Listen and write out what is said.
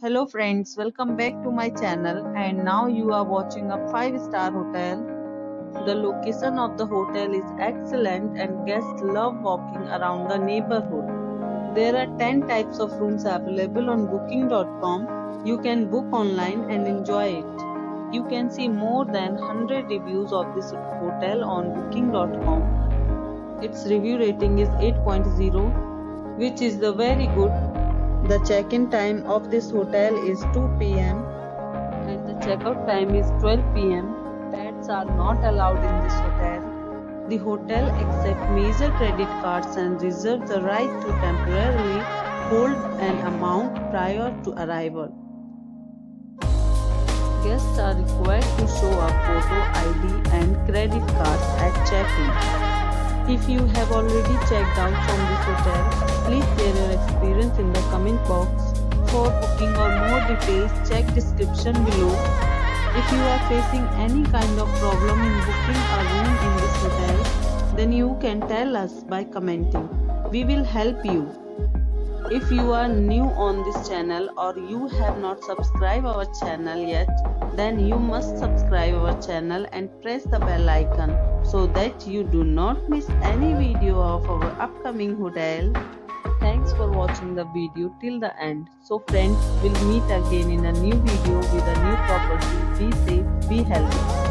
Hello friends, welcome back to my channel and now you are watching a 5-star hotel. The location of the hotel is excellent and guests love walking around the neighborhood. There are 10 types of rooms available on booking.com. You can book online and enjoy it. You can see more than 100 reviews of this hotel on booking.com. Its review rating is 8.0, which is the very good. The check-in time of this hotel is 2 p.m. and the check-out time is 12 p.m. Pets are not allowed in this hotel. The hotel accepts major credit cards and reserves the right to temporarily hold an amount prior to arrival. Guests are required to show a photo ID and credit cards at check-in. If you have already checked out from this hotel, please share your experience in the comment box. For booking or more details, check description below. If you are facing any kind of problem in booking a room in this hotel, then you can tell us by commenting. We will help you. If you are new on this channel or you have not subscribed our channel yet, then you must subscribe our channel and press the bell icon so that you do not miss any video of our upcoming hotel. Thanks for watching the video till the end. So friends, we'll meet again in a new video with a new property. Be safe, be healthy.